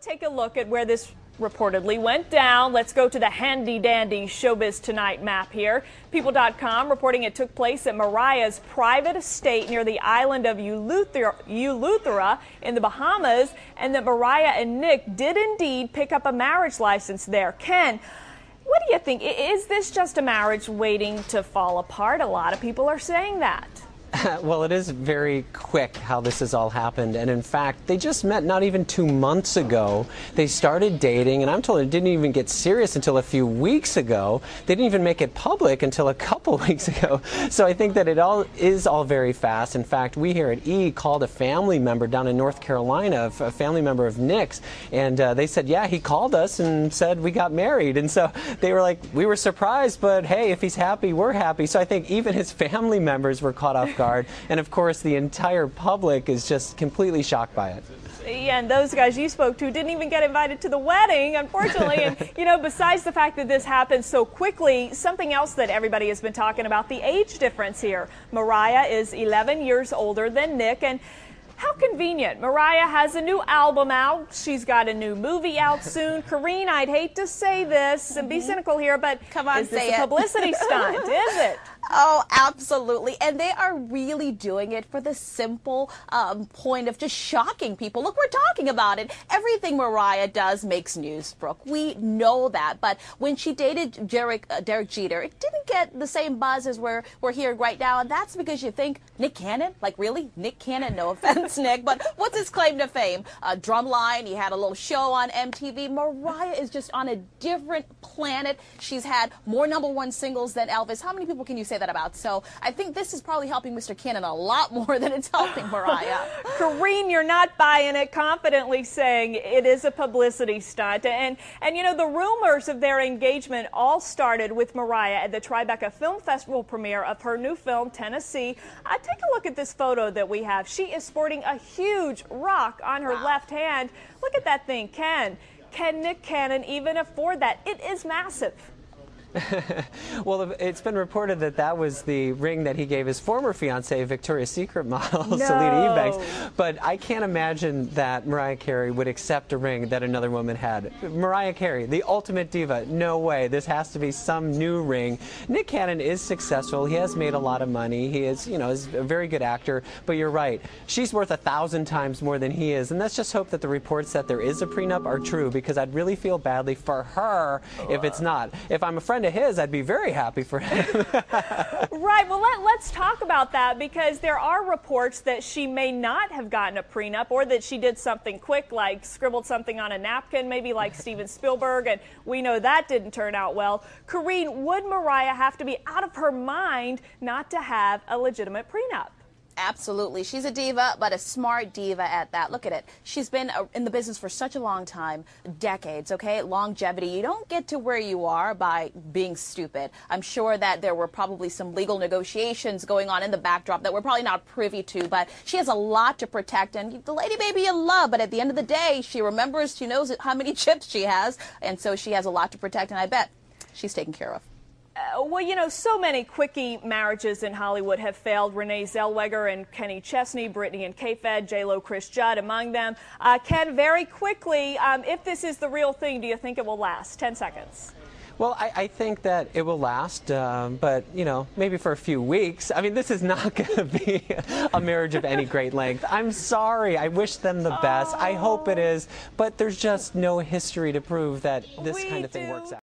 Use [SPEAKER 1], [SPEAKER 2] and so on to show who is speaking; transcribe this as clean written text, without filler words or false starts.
[SPEAKER 1] Take a look at where this reportedly went down. Let's go to the handy-dandy Showbiz Tonight map here. People.com reporting it took place at Mariah's private estate near the island of Eleuthera in the Bahamas, and that Mariah and Nick did indeed pick up a marriage license there. Ken, what do you think? Is this just a marriage waiting to fall apart? A lot of people are saying that.
[SPEAKER 2] Well, it is very quick how this has all happened, and in fact, they just met not even 2 months ago. They started dating, and I'm told it didn't even get serious until a few weeks ago. They didn't even make it public until a couple weeks ago. So I think that it is all very fast. In fact, we here at E! called a family member down in North Carolina, a family member of Nick's, and they said, yeah, he called us and said we got married. And so they were like, we were surprised, but hey, if he's happy, we're happy. So I think even his family members were caught off guard. And of course, the entire public is just completely shocked by it.
[SPEAKER 1] Yeah, and those guys you spoke to didn't even get invited to the wedding, unfortunately. And, you know, besides the fact that this happened so quickly, something else that everybody has been talking about, the age difference here. Mariah is 11 years older than Nick, and how convenient. Mariah has a new album out. She's got a new movie out soon. Karine, I'd hate to say this and be cynical here, but
[SPEAKER 3] come on,
[SPEAKER 1] is this a publicity stunt? Is it?
[SPEAKER 3] Oh, absolutely. And they are really doing it for the simple point of just shocking people. Look, we're talking about it. Everything Mariah does makes news, Brooke. We know that. But when she dated Derek Jeter, it didn't get the same buzz as we're hearing right now. And that's because you think, Nick Cannon? Like, really? Nick Cannon? No offense, Nick. But what's his claim to fame? Drumline. He had a little show on MTV. Mariah is just on a different planet. She's had more #1 singles than Elvis. How many people can you say that about? So I think this is probably helping Mr. Cannon a lot more than it's helping Mariah.
[SPEAKER 1] Karine, you're not buying it, confidently saying it is a publicity stunt. And you know, the rumors of their engagement all started with Mariah at the Tribeca Film Festival premiere of her new film, Tennessee. Take a look at this photo that we have. She is sporting a huge rock on her left hand. Look at that thing, Ken. Can Nick Cannon even afford that? It is massive.
[SPEAKER 2] Well, it's been reported that that was the ring that he gave his former fiancée, Victoria's Secret model, Selena Eubanks. But I can't imagine that Mariah Carey would accept a ring that another woman had. Mariah Carey, the ultimate diva, no way. This has to be some new ring. Nick Cannon is successful. He has made a lot of money. He is, you know, is a very good actor. But you're right. She's worth 1,000 times more than he is. And let's just hope that the reports that there is a prenup are true, because I'd really feel badly for her if it's not. If I'm a friend of his, I'd be very happy for him.
[SPEAKER 1] Right. Well, let's talk about that, because there are reports that she may not have gotten a prenup, or that she did something quick, like scribbled something on a napkin, maybe like Steven Spielberg, and we know that didn't turn out well. Karine, would Mariah have to be out of her mind not to have a legitimate prenup?
[SPEAKER 3] Absolutely. She's a diva, but a smart diva at that. Look at it. She's been in the business for such a long time, decades, okay? Longevity. You don't get to where you are by being stupid. I'm sure that there were probably some legal negotiations going on in the backdrop that we're probably not privy to, but she has a lot to protect, and the lady may be in love, but at the end of the day, she remembers, she knows how many chips she has, and so she has a lot to protect, and I bet she's taken care of.
[SPEAKER 1] Well, you know, so many quickie marriages in Hollywood have failed. Renee Zellweger and Kenny Chesney, Brittany and K-Fed, J-Lo, Chris Judd among them. Ken, very quickly, if this is the real thing, do you think it will last? 10 seconds.
[SPEAKER 2] Well, I think that it will last, but, you know, maybe for a few weeks. I mean, this is not going to be a marriage of any great length. I'm sorry. I wish them the best. I hope it is, but there's just no history to prove that this kind of thing works out.